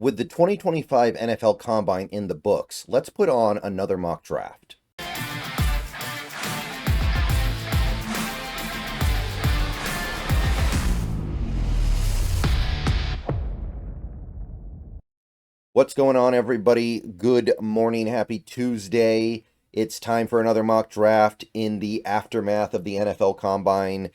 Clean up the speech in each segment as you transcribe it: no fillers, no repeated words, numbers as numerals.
With the 2025 NFL Combine in the books, let's put on another mock draft. What's going on, everybody? Good morning. Happy Tuesday. It's time for another mock draft in the aftermath of the NFL Combine.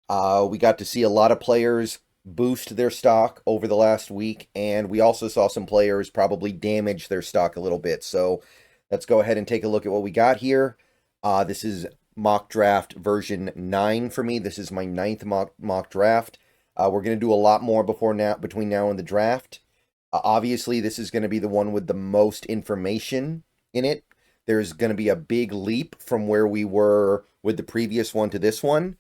We got to see a lot of players boost their stock over the last week, and we also saw some players probably damage their stock a little bit. So let's go ahead and take a look at what we got here. This is mock draft version 9 for me. This is my 9th mock draft. We're going to do a lot more between now and the draft. Obviously, this is going to be the one with the most information in it. There's going to be a big leap from where we were with the previous one to this one.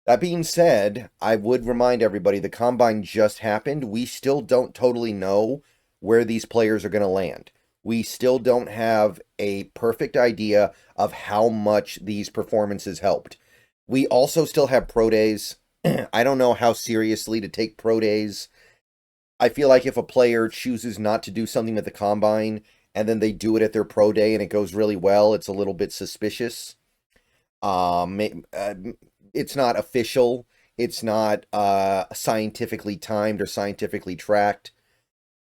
That being said, I would remind everybody the Combine just happened. We still don't totally know where these players are going to land. We still don't have a perfect idea of how much these performances helped. We also still have pro days. I don't know how seriously to take pro days. I feel like if a player chooses not to do something at the Combine and then they do it at their pro day and it goes really well, it's a little bit suspicious. It's not official. It's not scientifically timed or scientifically tracked.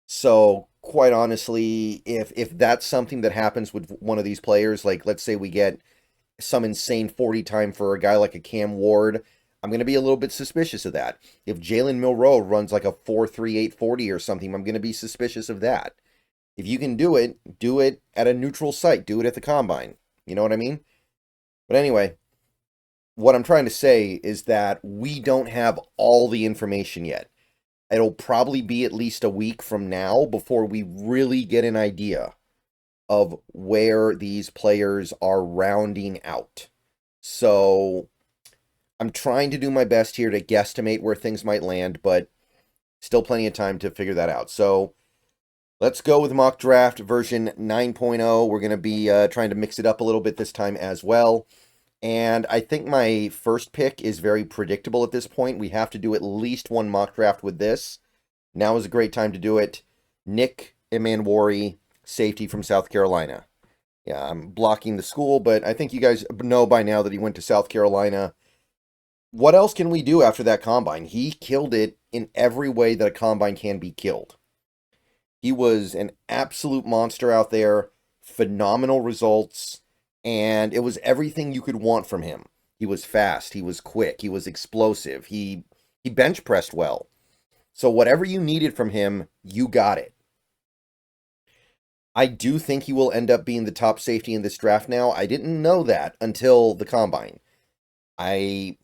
So quite honestly, if that's something that happens with one of these players, like let's say we get some insane 40 time for a guy like a Cam Ward, I'm going to be a little bit suspicious of that. If Jalen Milroe runs like a 4.3840 or something, I'm going to be suspicious of that. If you can do it at a neutral site. Do it at the Combine. You know what I mean? But anyway, what I'm trying to say is that we don't have all the information yet. It'll probably be at least a week from now before we really get an idea of where these players are rounding out. So I'm trying to do my best here to guesstimate where things might land, but still plenty of time to figure that out. So let's go with mock draft version 9.0. We're going to be trying to mix it up a little bit this time as well. And I think my first pick is very predictable at this point. We have to do at least one mock draft with this. Now is a great time to do it. Nick Emanwari, safety from South Carolina. Yeah, I'm blocking the school, but I think you guys know by now that he went to South Carolina. What else can we do after that Combine? He killed it in every way that a Combine can be killed. He was an absolute monster out there, phenomenal results, and it was everything you could want from him. He was fast, he was quick, he was explosive, he bench pressed well. So whatever you needed from him, you got it. I do think he will end up being the top safety in this draft now. I didn't know that until the Combine. I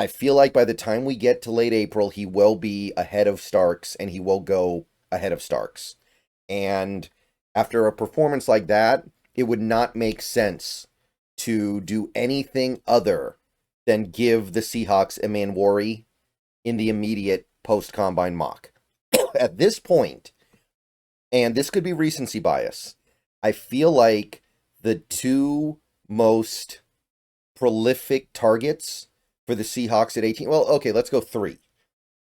feel like by the time we get to late April, he will be ahead of Starks, and he will go ahead of Starks. And after a performance like that, it would not make sense to do anything other than give the Seahawks Emanwari in the immediate post-Combine mock. At this point, and this could be recency bias, I feel like the two most prolific targets for the Seahawks at 18. Well, okay, let's go 3.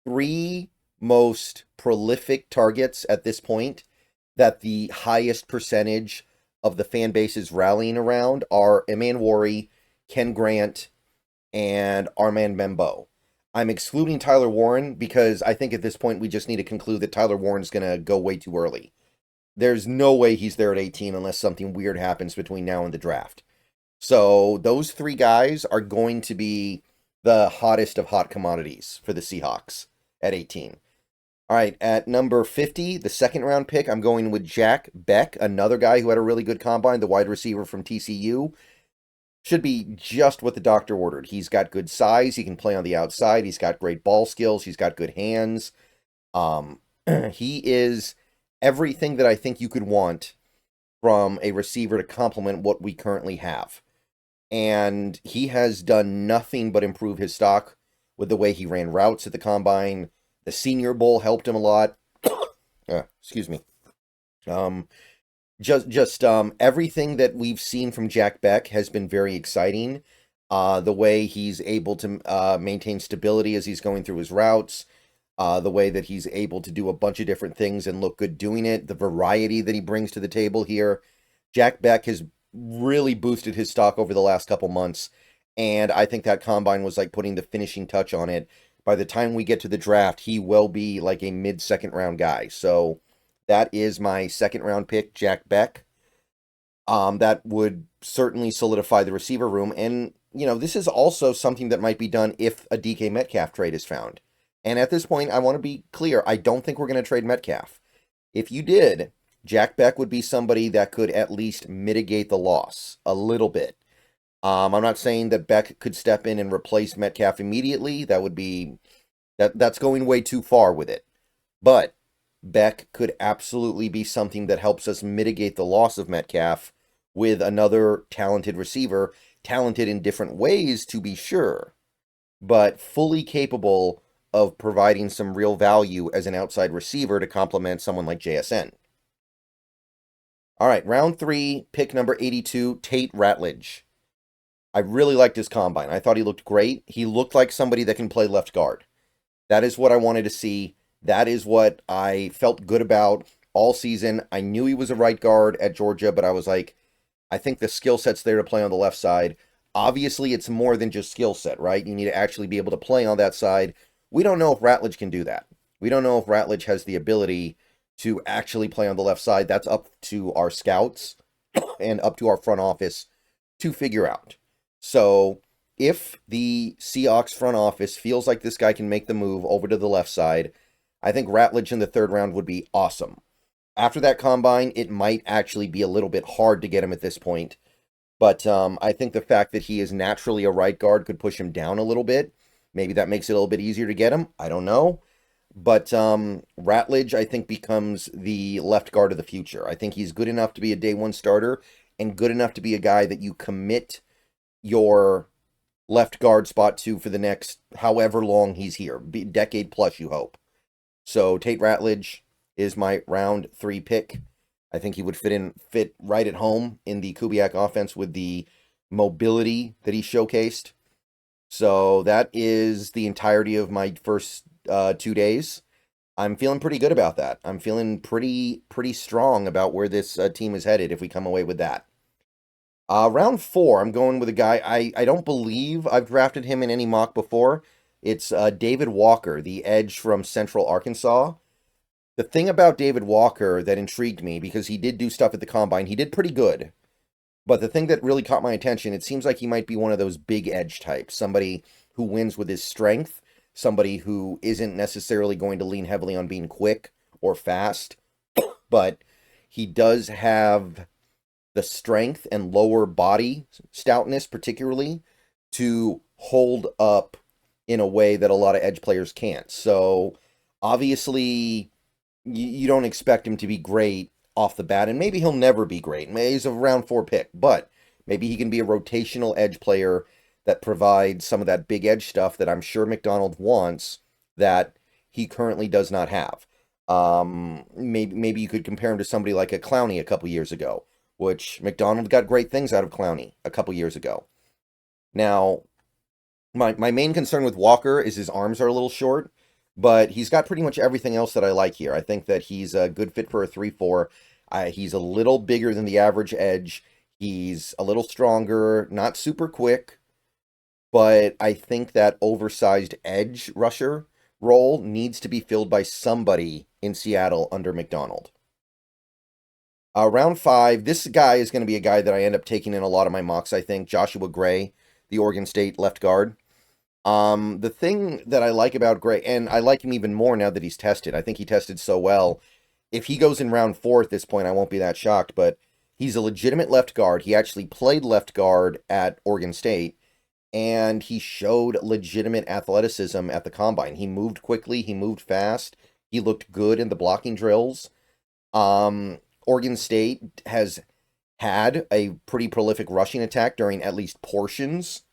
3 most prolific targets at this point that the highest percentage of the fan base is rallying around are Emanwari, Ken Grant, and Armand Membo. I'm excluding Tyler Warren because I think at this point we just need to conclude that Tyler Warren's going to go way too early. There's no way he's there at 18 unless something weird happens between now and the draft. So those 3 guys are going to be the hottest of hot commodities for the Seahawks at 18. All right, at number 50, the second round pick, I'm going with Jack Beck, another guy who had a really good combine, the wide receiver from TCU. Should be just what the doctor ordered. He's got good size. He can play on the outside. He's got great ball skills. He's got good hands. He is everything that I think you could want from a receiver to complement what we currently have. And he has done nothing but improve his stock with the way he ran routes at the Combine. The Senior Bowl helped him a lot. Excuse me. Just everything that we've seen from Jack Beck has been very exciting. The way he's able to maintain stability as he's going through his routes. The way that he's able to do a bunch of different things and look good doing it, the variety that he brings to the table here. Jack Beck has really boosted his stock over the last couple months, and I think that combine was like putting the finishing touch on it. By the time we get to the draft, he will be like a mid-second round guy. So that is my second round pick, Jack Beck. That would certainly solidify the receiver room. And, you know, this is also something that might be done if a DK Metcalf trade is found. And at this point, I want to be clear. I don't think we're going to trade Metcalf. If you did, Jack Beck would be somebody that could at least mitigate the loss a little bit. I'm not saying that Beck could step in and replace Metcalf immediately. That would be that's going way too far with it. But Beck could absolutely be something that helps us mitigate the loss of Metcalf with another talented receiver, talented in different ways to be sure, but fully capable of providing some real value as an outside receiver to complement someone like JSN. All right, round 3, pick number 82, Tate Ratledge. I really liked his combine. I thought he looked great. He looked like somebody that can play left guard. That is what I wanted to see. That is what I felt good about all season. I knew he was a right guard at Georgia, but I was like, I think the skill set's there to play on the left side. Obviously, it's more than just skill set, right? You need to actually be able to play on that side. We don't know if Ratledge can do that. We don't know if Ratledge has the ability to actually play on the left side. That's up to our scouts and up to our front office to figure out. So if the Seahawks front office feels like this guy can make the move over to the left side, I think Ratledge in the third round would be awesome. After that combine, it might actually be a little bit hard to get him at this point. But I think the fact that he is naturally a right guard could push him down a little bit. Maybe that makes it a little bit easier to get him. I don't know. But Ratledge, I think, becomes the left guard of the future. I think he's good enough to be a day one starter and good enough to be a guy that you commit your left guard spot to for the next however long he's here. Decade plus, you hope. So Tate Ratledge is my round 3 pick. I think he would fit right at home in the Kubiak offense with the mobility that he showcased. So that is the entirety of my first 2 days. I'm feeling pretty good about that. I'm feeling pretty strong about where this team is headed if we come away with that. Round 4, I'm going with a guy, I don't believe I've drafted him in any mock before. It's David Walker, the edge from Central Arkansas. The thing about David Walker that intrigued me, because he did do stuff at the Combine, he did pretty good. But the thing that really caught my attention, it seems like he might be one of those big edge types. Somebody who wins with his strength. Somebody who isn't necessarily going to lean heavily on being quick or fast. But he does have the strength and lower body stoutness, particularly, to hold up in a way that a lot of edge players can't. So, obviously, you don't expect him to be great off the bat, and maybe he'll never be great. Maybe he's a round 4 pick, but maybe he can be a rotational edge player that provides some of that big edge stuff that I'm sure McDonald wants that he currently does not have. Maybe you could compare him to somebody like a Clowney a couple years ago, which McDonald got great things out of Clowney a couple years ago. Now, my main concern with Walker is his arms are a little short, but he's got pretty much everything else that I like here. I think that he's a good fit for a 3-4. He's a little bigger than the average edge. He's a little stronger, not super quick, but I think that oversized edge rusher role needs to be filled by somebody in Seattle under McDonald. Round 5, this guy is going to be a guy that I end up taking in a lot of my mocks, I think. Joshua Gray, the Oregon State left guard. The thing that I like about Gray, and I like him even more now that he's tested. I think he tested so well. If he goes in round 4 at this point, I won't be that shocked, but he's a legitimate left guard. He actually played left guard at Oregon State, and he showed legitimate athleticism at the Combine. He moved quickly. He moved fast. He looked good in the blocking drills. Oregon State has had a pretty prolific rushing attack during at least portions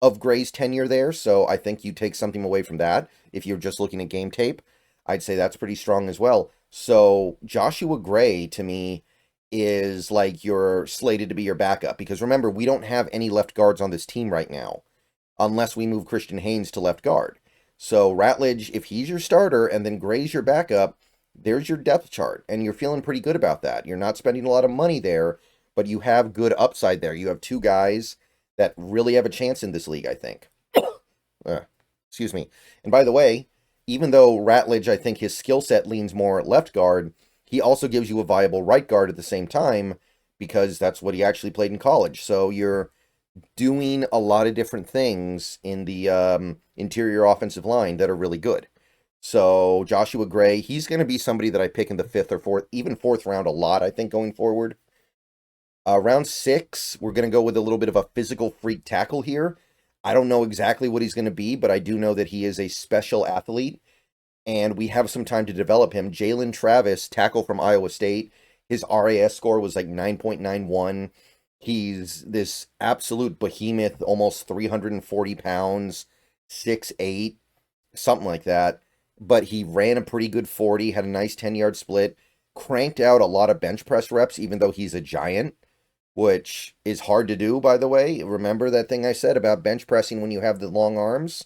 of Gray's tenure there, so I think you take something away from that. If you're just looking at game tape, I'd say that's pretty strong as well. So Joshua Gray, to me, is like you're slated to be your backup, because remember, we don't have any left guards on this team right now, unless we move Christian Haynes to left guard. So Ratledge, if he's your starter and then Gray's your backup, there's your depth chart, and you're feeling pretty good about that. You're not spending a lot of money there, but you have good upside there. You have two guys that really have a chance in this league, I think. Excuse me. And by the way, even though Ratledge, I think his skill set leans more left guard, he also gives you a viable right guard at the same time because that's what he actually played in college. So you're doing a lot of different things in the interior offensive line that are really good. So Joshua Gray, he's going to be somebody that I pick in the 5th or 4th, even 4th round a lot, I think, going forward. Round 6, we're going to go with a little bit of a physical freak tackle here. I don't know exactly what he's going to be, but I do know that he is a special athlete, and we have some time to develop him. Jalen Travis, tackle from Iowa State, his RAS score was like 9.91. He's this absolute behemoth, almost 340 pounds, 6'8", something like that. But he ran a pretty good 40, had a nice 10-yard split, cranked out a lot of bench press reps, even though he's a giant, which is hard to do, by the way. Remember that thing I said about bench pressing when you have the long arms?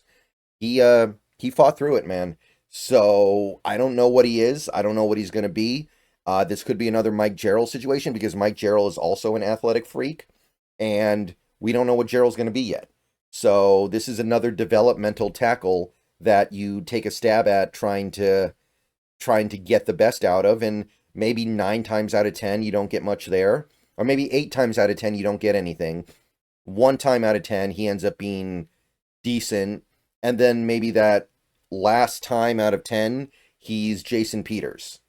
He fought through it, man. So I don't know what he is. I don't know what he's going to be. This could be another Mike Gerald situation because Mike Gerald is also an athletic freak, and we don't know what Gerald's going to be yet. So this is another developmental tackle that you take a stab at trying to get the best out of, and maybe 9 times out of 10 you don't get much there, or maybe 8 times out of 10 you don't get anything. 1 time out of 10 he ends up being decent, and then maybe that last time out of 10 he's Jason Peters.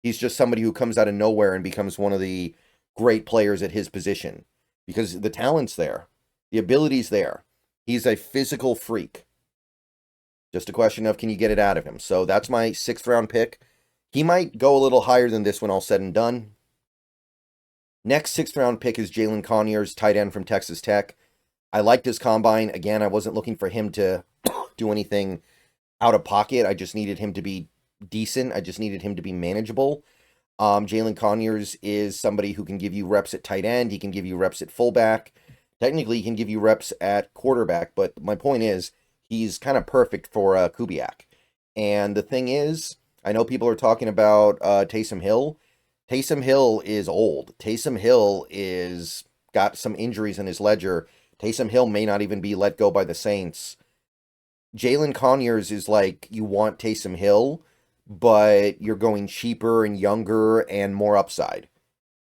He's just somebody who comes out of nowhere and becomes one of the great players at his position because the talent's there, the ability's there. He's a physical freak. Just a question of, can you get it out of him? So that's my 6th round pick. He might go a little higher than this when all said and done. Next 6th round pick is Jalen Conyers, tight end from Texas Tech. I liked his combine. Again, I wasn't looking for him to do anything out of pocket. I just needed him to be decent. I just needed him to be manageable. Jalen Conyers is somebody who can give you reps at tight end. He can give you reps at fullback. Technically, he can give you reps at quarterback, but my point is, he's kind of perfect for Kubiak. And the thing is, I know people are talking about Taysom Hill. Taysom Hill is old. Taysom Hill is got some injuries in his ledger. Taysom Hill may not even be let go by the Saints. Jalen Conyers is like, you want Taysom Hill, but you're going cheaper and younger and more upside.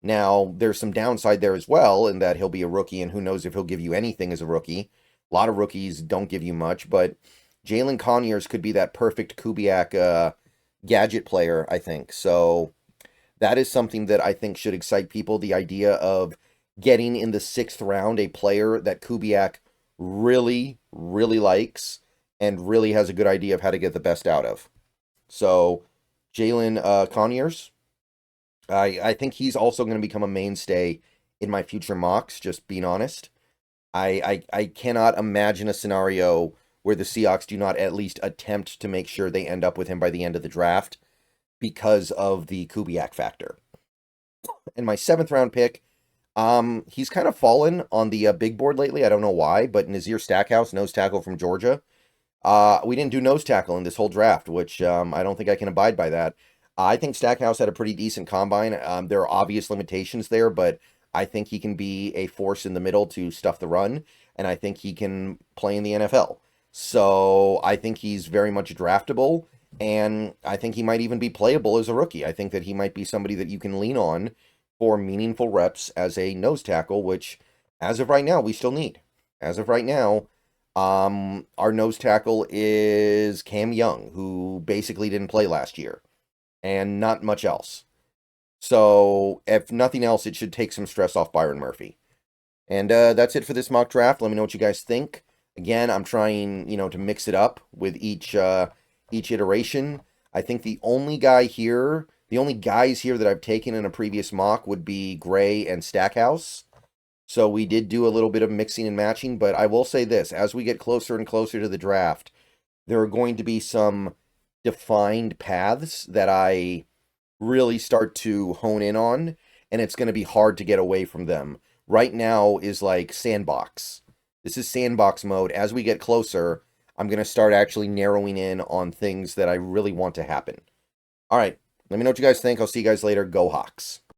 Now, there's some downside there as well, in that he'll be a rookie, and who knows if he'll give you anything as a rookie. A lot of rookies don't give you much, but Jalen Conyers could be that perfect Kubiak gadget player, I think. So that is something that I think should excite people, the idea of getting in the 6th round a player that Kubiak really, really likes and really has a good idea of how to get the best out of. So Jalen Conyers, I think he's also going to become a mainstay in my future mocks, just being honest. I cannot imagine a scenario where the Seahawks do not at least attempt to make sure they end up with him by the end of the draft because of the Kubiak factor. And my 7th round pick, he's kind of fallen on the big board lately. I don't know why, but Nazir Stackhouse, nose tackle from Georgia. We didn't do nose tackle in this whole draft, which I don't think I can abide by that. I think Stackhouse had a pretty decent combine. There are obvious limitations there, but I think he can be a force in the middle to stuff the run, and I think he can play in the NFL. So I think he's very much draftable, and I think he might even be playable as a rookie. I think that he might be somebody that you can lean on for meaningful reps as a nose tackle, which, as of right now, we still need. As of right now, our nose tackle is Cam Young, who basically didn't play last year, and not much else. So, if nothing else, it should take some stress off Byron Murphy. And that's it for this mock draft. Let me know what you guys think. Again, I'm trying, to mix it up with each iteration. I think the only guys here that I've taken in a previous mock would be Gray and Stackhouse. So we did do a little bit of mixing and matching, but I will say this, as we get closer and closer to the draft, there are going to be some defined paths that I really start to hone in on, and it's going to be hard to get away from them. Right now is like sandbox. This is sandbox mode. As we get closer, I'm going to start actually narrowing in on things that I really want to happen. All right. Let me know what you guys think. I'll see you guys later. Go Hawks.